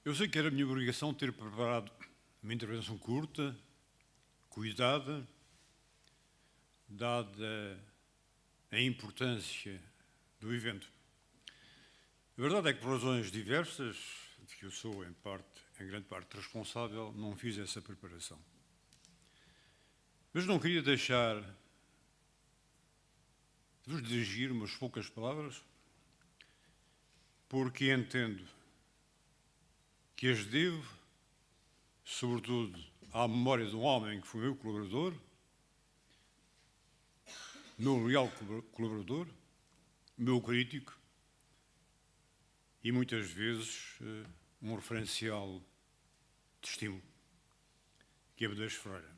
Eu sei que era a minha obrigação ter preparado uma intervenção curta, cuidada, dada a importância do evento. A verdade é que, por razões diversas, de que eu sou, em grande parte, responsável, não fiz essa preparação. Mas não queria deixar de vos dirigir umas poucas palavras, porque entendo que as devo, sobretudo, à memória de um homem que foi meu colaborador, meu leal colaborador, meu crítico e, muitas vezes, um referencial de estímulo, que é Abdias Ferreira.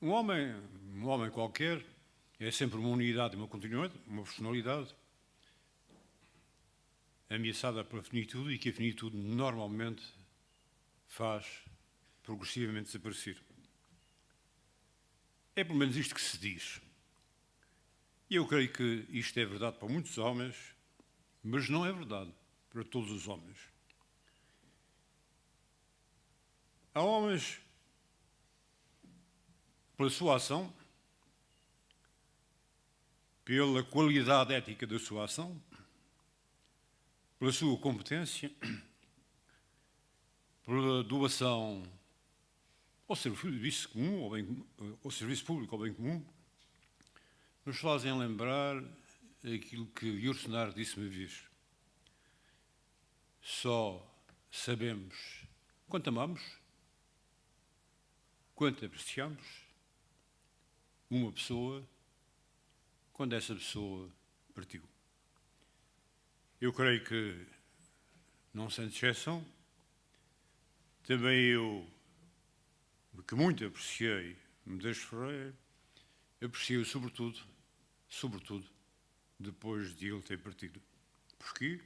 Um homem qualquer é sempre uma unidade, uma continuidade, uma personalidade ameaçada pela finitude e que a finitude normalmente faz progressivamente desaparecer. É pelo menos isto que se diz. E eu creio que isto é verdade para muitos homens, mas não é verdade para todos os homens. Há homens, pela sua ação, pela qualidade ética da sua ação, pela sua competência, pela doação ao serviço comum, ao serviço público, ao bem comum, nos fazem lembrar aquilo que Yourcenar disse uma vez. Só sabemos quanto amamos, quanto apreciamos uma pessoa quando essa pessoa partiu. Eu creio que, não sendo exceção, também eu, que muito apreciei Abdias Ferreira, apreciei-o sobretudo, depois de ele ter partido. Porquê?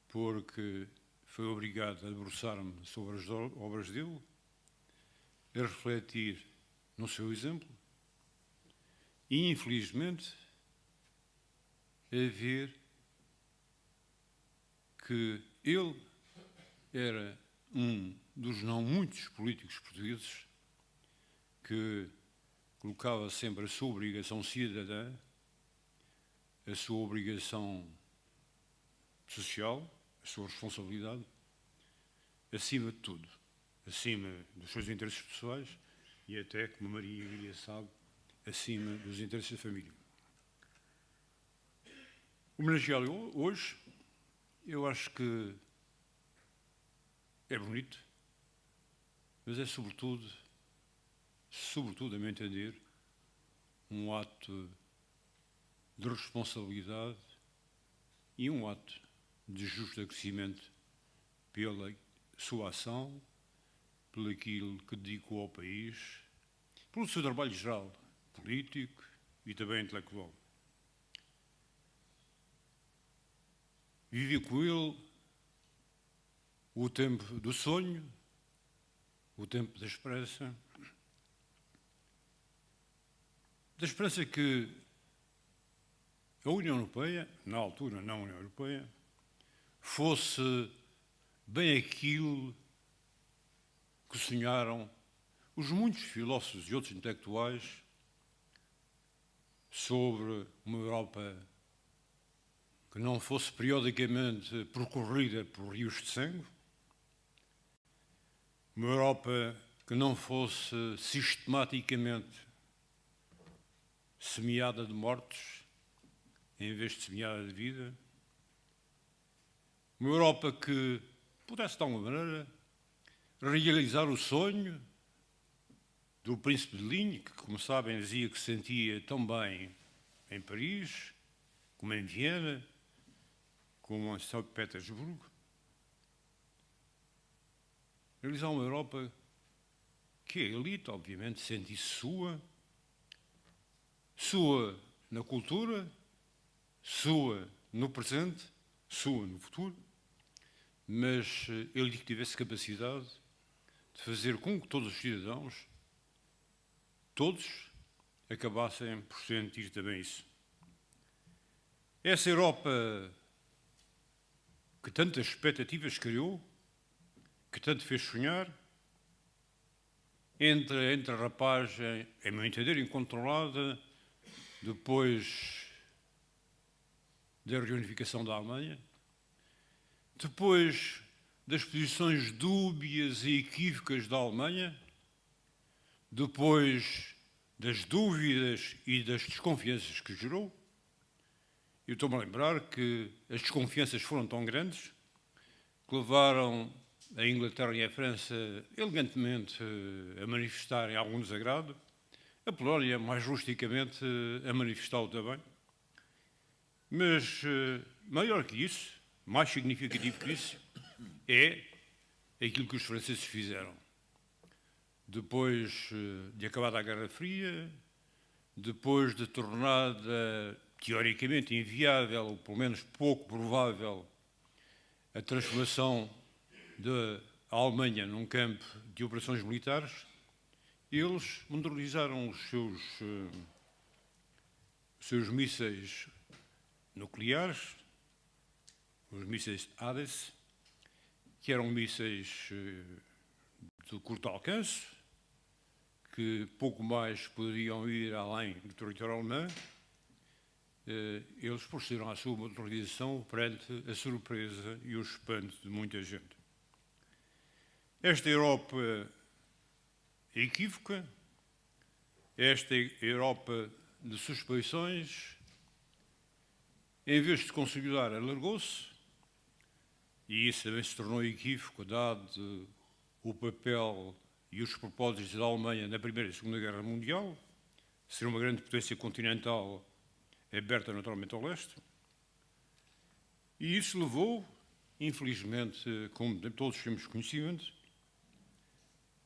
Porque foi obrigado a debruçar-me sobre as obras dele, a refletir no seu exemplo e, infelizmente, a ver que ele era um dos não muitos políticos portugueses que colocava sempre a sua obrigação cidadã, a sua obrigação social, a sua responsabilidade, acima de tudo, acima dos seus interesses pessoais e até, como a Maria Emília sabe, acima dos interesses da família. Homenageá-lo hoje, eu acho que é bonito, mas é sobretudo, a meu entender, um ato de responsabilidade e um ato de justo agradecimento pela sua ação, pelo aquilo que dedicou ao país, pelo seu trabalho geral, político e também intelectual. Vivi com ele o tempo do sonho, o tempo da esperança que a União Europeia, na altura não a União Europeia, fosse bem aquilo que sonharam os muitos filósofos e outros intelectuais sobre uma Europa que não fosse periodicamente percorrida por rios de sangue, uma Europa que não fosse sistematicamente semeada de mortes em vez de semeada de vida, uma Europa que pudesse, de alguma maneira, realizar o sonho do Príncipe de Ligne, que, como sabem, dizia que se sentia tão bem em Paris, como em Viena, como em São Petersburgo. Realizar uma Europa que a elite, obviamente, sentisse sua na cultura, sua no presente, sua no futuro, mas ele que tivesse capacidade de fazer com que todos os cidadãos, todos, acabassem por sentir também isso. Essa Europa que tantas expectativas criou, que tanto fez sonhar, entre a rapagem, a meu entender, incontrolada, depois da reunificação da Alemanha, depois das posições dúbias e equívocas da Alemanha, depois das dúvidas e das desconfianças que gerou. Eu estou-me a lembrar que as desconfianças foram tão grandes que levaram a Inglaterra e a França elegantemente a manifestarem algum desagrado, a Polónia, mais rusticamente, a manifestá-lo também. Mas, maior que isso, mais significativo que isso, é aquilo que os franceses fizeram. Depois de acabada a Guerra Fria, depois de tornada teoricamente inviável, ou pelo menos pouco provável, a transformação da Alemanha num campo de operações militares, eles modernizaram os seus mísseis nucleares, os mísseis Hades, que eram mísseis de curto alcance, que pouco mais poderiam ir além do território alemão. Eles procederam à sua modernização perante a surpresa e o espanto de muita gente. Esta Europa equívoca, esta Europa de suspeições, em vez de se consolidar, alargou-se, e isso também se tornou equívoco, dado o papel e os propósitos da Alemanha na Primeira e Segunda Guerra Mundial, ser uma grande potência continental aberta naturalmente ao leste. E isso levou, infelizmente, como todos temos conhecimento,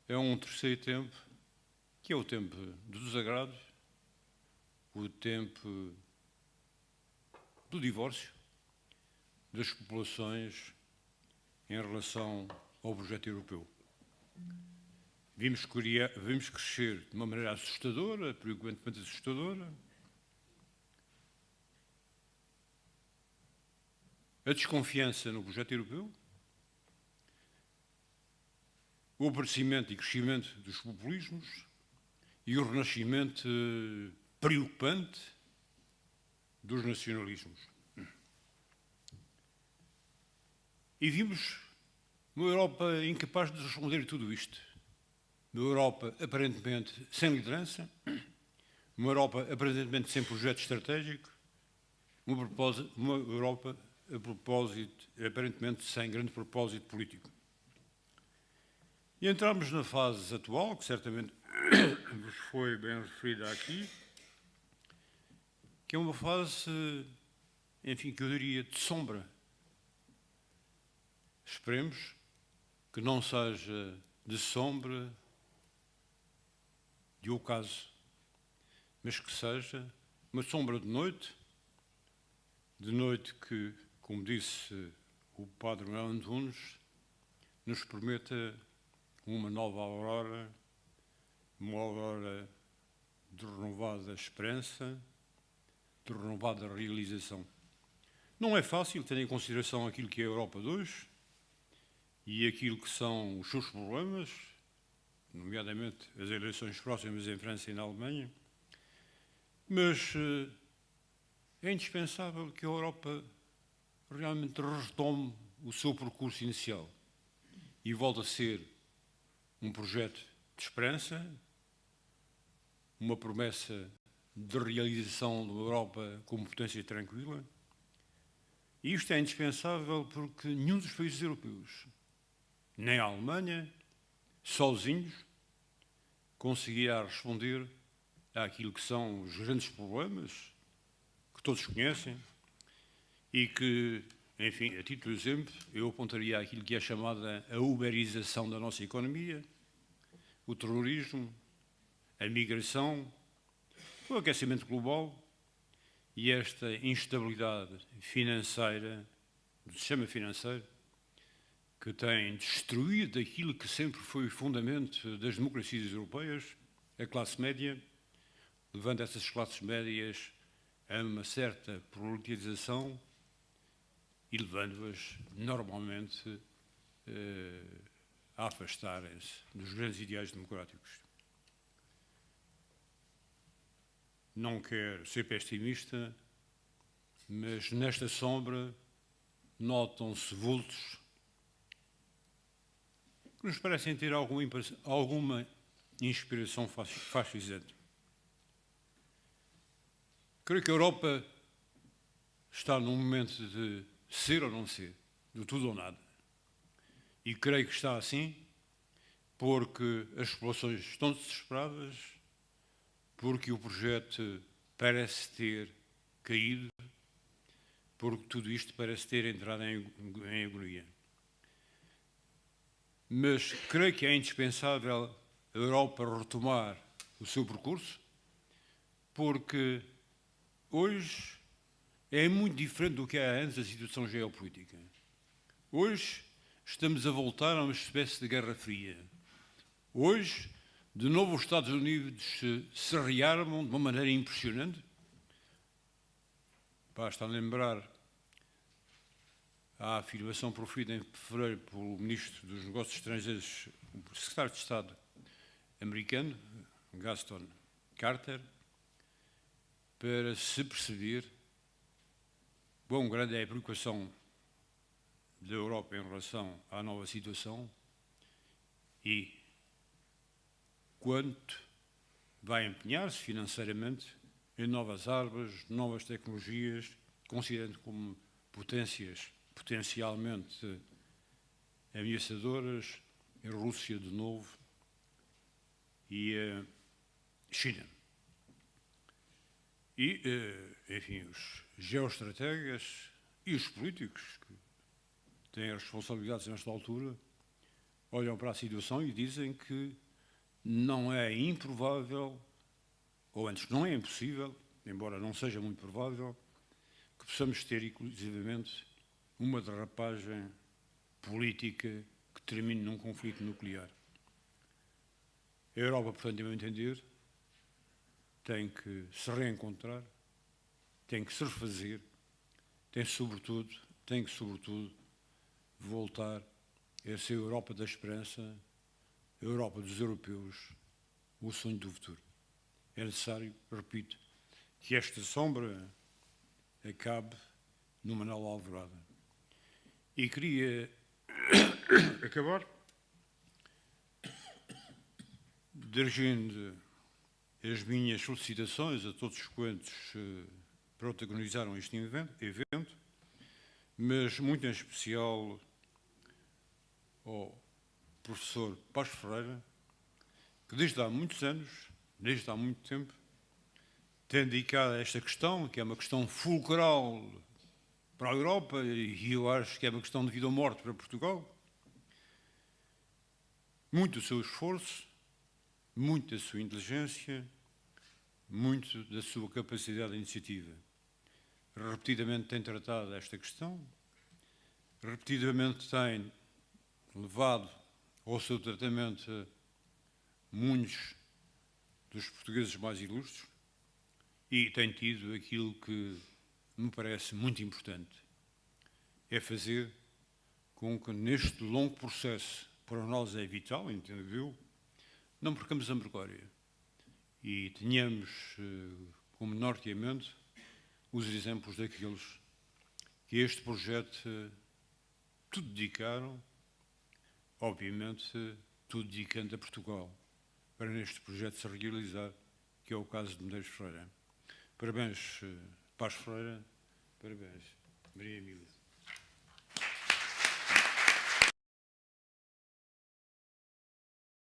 a um terceiro tempo, que é o tempo do desagrado, o tempo do divórcio das populações em relação ao projeto europeu. Vimos crescer de uma maneira assustadora, preocupantemente assustadora, a desconfiança no projeto europeu, o aparecimento e crescimento dos populismos e o renascimento preocupante dos nacionalismos. E vimos uma Europa incapaz de responder a tudo isto. Uma Europa aparentemente sem liderança, uma Europa aparentemente sem projeto estratégico, uma Europa aparentemente sem grande propósito político. E entramos na fase atual, que certamente vos foi bem referida aqui, que é uma fase, enfim, que eu diria de sombra. Esperemos que não seja de sombra de ocaso, mas que seja uma sombra de noite que, como disse o padre Manuel Antunes, nos prometa uma nova aurora, uma aurora de renovada esperança, de renovada realização. Não é fácil, tendo em consideração aquilo que é a Europa de hoje e aquilo que são os seus problemas, nomeadamente as eleições próximas em França e na Alemanha, mas é indispensável que a Europa realmente retome o seu percurso inicial e volte a ser um projeto de esperança, uma promessa de realização de uma Europa como potência tranquila. E isto é indispensável porque nenhum dos países europeus, nem a Alemanha, sozinhos, conseguirá responder àquilo que são os grandes problemas que todos conhecem e que, enfim, a título de exemplo, eu apontaria àquilo que é chamada a uberização da nossa economia, o terrorismo, a migração, o aquecimento global e esta instabilidade financeira, do sistema financeiro, que tem destruído aquilo que sempre foi o fundamento das democracias europeias, a classe média, levando essas classes médias a uma certa proletização e levando-as normalmente a afastarem-se dos grandes ideais democráticos. Não quero ser pessimista, mas nesta sombra notam-se vultos que nos parecem ter alguma inspiração fascisante. Creio que a Europa está num momento de ser ou não ser, de tudo ou nada. E creio que está assim porque as populações estão desesperadas, porque o projeto parece ter caído, porque tudo isto parece ter entrado em agonia. Mas creio que é indispensável a Europa retomar o seu percurso, porque hoje é muito diferente do que era antes a situação geopolítica. Hoje estamos a voltar a uma espécie de Guerra Fria. Hoje, de novo, os Estados Unidos se rearmam de uma maneira impressionante. Basta lembrar a afirmação proferida em fevereiro pelo Ministro dos Negócios Estrangeiros, o Secretário de Estado americano, Gaston Carter, para se perceber quão grande é a preocupação da Europa em relação à nova situação e quanto vai empenhar-se financeiramente em novas armas, novas tecnologias, considerando como potências potencialmente ameaçadoras a Rússia de novo e a China. E, enfim, os geoestrategas e os políticos que têm as responsabilidades nesta altura olham para a situação e dizem que não é improvável, ou antes, não é impossível, embora não seja muito provável, que possamos ter, inclusivamente, uma derrapagem política que termine num conflito nuclear. A Europa, portanto, a meu entender, tem que se reencontrar, tem que se refazer, tem que, sobretudo, voltar a ser a Europa da esperança, a Europa dos europeus, o sonho do futuro. É necessário, repito, que esta sombra acabe numa nova alvorada. E queria acabar dirigindo as minhas felicitações a todos quantos protagonizaram este evento, mas muito em especial ao professor Paz Ferreira, que desde há muitos anos, desde há muito tempo, tem dedicado a esta questão, que é uma questão fulcral para a Europa e eu acho que é uma questão de vida ou morte para Portugal, muito do seu esforço, muito da sua inteligência, muito da sua capacidade de iniciativa. Repetidamente tem tratado esta questão, repetidamente tem levado ao seu tratamento muitos dos portugueses mais ilustres e tem tido aquilo que me parece muito importante, é fazer com que neste longo processo, para nós é vital, entendo eu, não percamos a memória e tenhamos como norteamento os exemplos daqueles que este projeto tudo dedicaram, obviamente tudo dedicando a Portugal, para neste projeto se realizar, que é o caso de Medeiros Ferreira. Parabéns, Paz Ferreira, parabéns, Maria Emília.